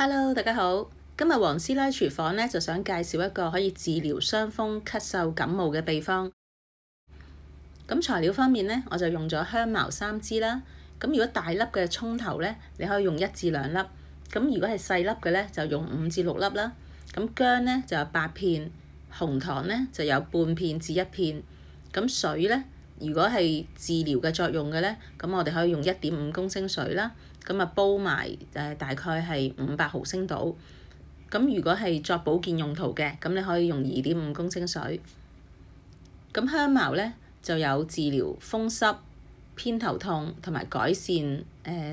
Hello，大家好。今日黃師奶廚房呢就想介紹一個可以治療傷風、咳嗽、感冒嘅秘方。咁材料方面呢，我就用咗香茅3支啦。咁如果大粒嘅葱頭呢，你可以用1至2粒。咁如果係細粒嘅呢，就用5至6粒啦。咁薑呢就有8片，紅糖呢就有半片至1片。咁水呢，如果係治療嘅作用嘅呢，咁我哋可以用1.5公升水啦。咁啊煲埋大概係500毫升度。咁如果係作保健用途嘅，咁你可以用2.5公升水。咁香茅呢就有治療風濕、偏頭痛同埋改善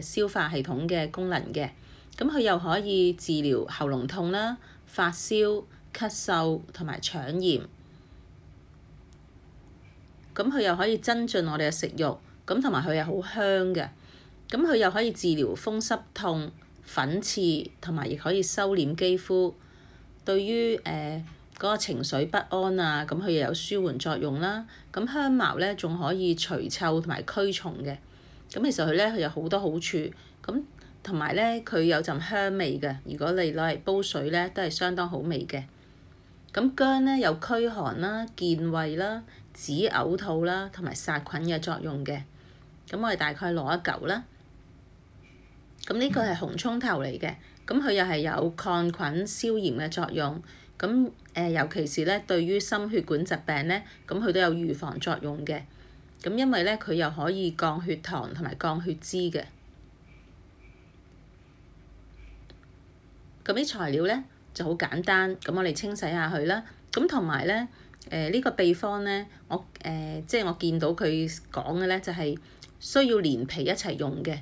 消化系統嘅功能嘅。咁佢又可以治療喉嚨痛啦、發燒、咳嗽同埋腸炎。咁佢又可以增進我哋嘅食慾，咁同埋佢係好香嘅。咁佢又可以治療風濕痛、粉刺，同埋亦可以收斂肌膚。對於嗰個情緒不安啊，咁佢又有舒緩作用啦。咁香茅咧仲可以除臭同埋驅蟲嘅。咁其實佢有好多好處。咁同埋咧佢有陣香味嘅。如果你攞嚟煲水咧，都係相當好味嘅。咁薑咧有驅寒啦、健胃啦、止嘔吐啦，同埋殺菌嘅作用嘅。咁我哋大概攞1嚿啦。咁呢個係紅葱頭嚟嘅，咁佢又係有抗菌消炎嘅作用。咁尤其是咧對於心血管疾病咧，咁佢都有預防作用嘅。咁因為咧佢又可以降血糖同埋降血脂嘅。咁啲材料咧就好簡單，咁我哋清洗下佢啦。咁同埋咧呢個秘方咧，即係我見到佢講嘅咧就係需要連皮一齊用嘅。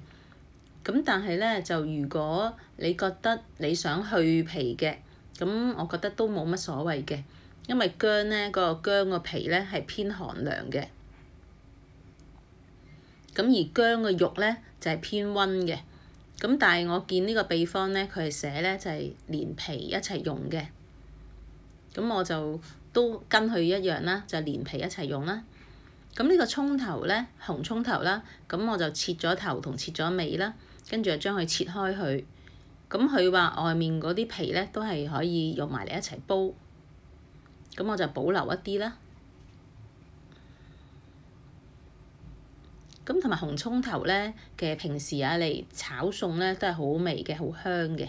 咁但係咧就如果你覺得你想去皮嘅，咁我覺得都冇乜所謂嘅，因為薑咧個薑個皮咧係偏寒涼嘅。咁而薑個肉咧就係偏溫嘅。咁但係我見呢個秘方咧，佢係寫咧就係連皮一齊用嘅。咁我就都跟佢一樣啦，就連皮一齊用啦。咁呢個葱頭咧，紅葱頭啦，咁我就切咗頭同切咗尾啦。跟住就將佢切開佢，咁佢話外面嗰啲皮咧都係可以用埋嚟一齊煲，咁我就保留一啲啦。咁同埋紅葱頭咧，其實平時嚟炒餸咧都係好味嘅，好香嘅。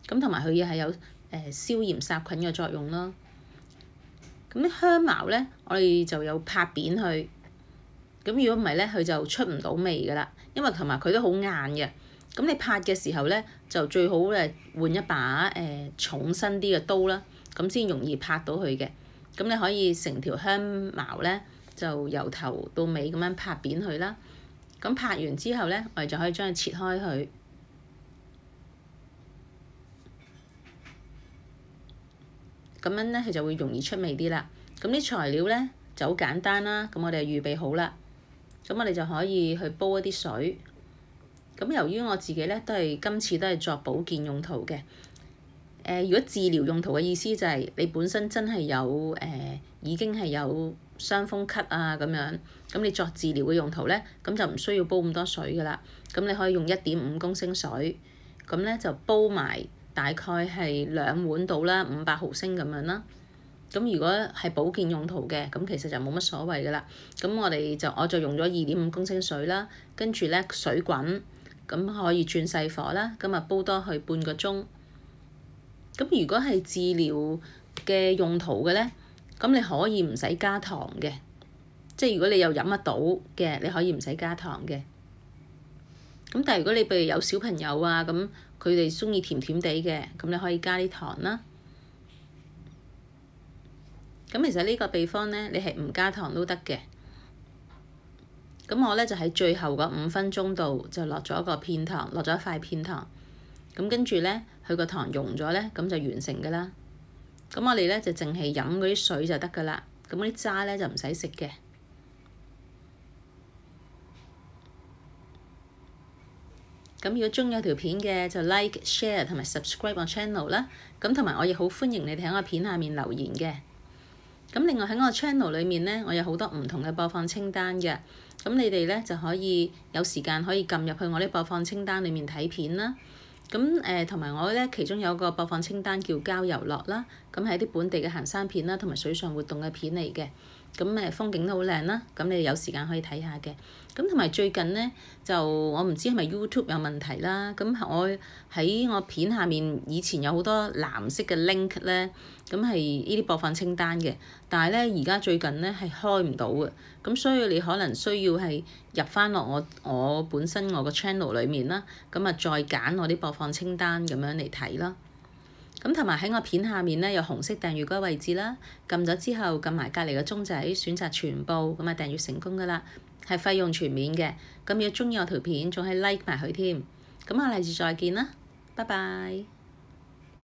咁同埋佢又係有消炎殺菌嘅作用咯。咁啲香茅咧，我哋就有拍扁佢。咁如果唔係咧，佢就出唔到味㗎啦，因為同埋佢都好硬嘅。咁你拍嘅時候咧，就最好換一把重身啲嘅刀啦，咁先容易拍到佢嘅。咁你可以成條香茅咧，就由頭到尾咁樣拍扁佢啦。咁拍完之後咧，我哋就可以將佢切開佢。咁樣咧，佢就會容易出味啲啦。咁啲材料咧就好簡單啦。咁我哋就預備好啦。咁我哋就可以去煲一啲水。咁由於我自己咧今次都係作保健用途嘅。如果治療用途嘅意思就係你本身真係有已經係有傷風咳啊咁樣，咁你作治療嘅用途咧，咁就唔需要煲咁多水㗎啦。咁你可以用1.5公升水，咁咧就煲埋大概係2碗到啦，500毫升咁樣啦。咁如果係保健用途嘅，咁其實就冇乜所謂㗎啦。咁我就用咗2.5公升水啦，跟住咧水滾，咁可以轉細火啦。咁啊煲多去半個鐘。咁如果係治療嘅用途嘅咧，咁你可以唔使加糖嘅，即係如果你又飲得到嘅，你可以唔使加糖嘅。咁但係如果你譬如有小朋友啊，咁佢哋鍾意甜甜地嘅，咁你可以加啲糖啦。咁其實呢個秘方咧，你係唔加糖都得嘅。咁我咧就喺最後嗰5分鐘度就落咗一個片糖，落咗一塊片糖。咁跟住咧，佢個糖溶咗咧，咁就完成㗎啦。咁我哋咧就淨係飲嗰啲水就得㗎啦。咁嗰啲渣咧就唔使食嘅。咁如果鍾意我條片嘅，就 like、share 同埋 subscribe 我 channel 啦。咁同埋我亦好歡迎你哋喺我片下面留言嘅。咁另外喺我 channel 裏面咧，我有好多唔同嘅播放清單嘅。咁你哋咧就可以有時間可以撳入去我啲播放清單裏面睇片啦。咁同埋我咧，其中有個播放清單叫郊遊樂啦，咁係啲本地嘅行山片啦，同埋水上活動嘅片嚟嘅。咁風景都好靚啦，咁你有時間可以睇下嘅。咁同埋最近咧，就我唔知係咪 YouTube 有問題啦。咁我喺我片下面以前有好多藍色嘅 link 咧，咁係呢啲播放清單嘅。但係咧而家最近咧係開唔到嘅，咁所以你可能需要係入翻落我本身我個 channel 裡面啦，咁啊再揀我啲播放清單咁樣嚟睇啦。咁同埋喺我片下面咧有紅色訂閱嗰個位置啦，撳咗之後撳埋隔離個鐘仔，選擇全部，咁啊訂閱成功㗎啦，係費用全免嘅。咁如果鍾意我條片，仲係 like 埋佢添。咁下次再見啦，拜拜。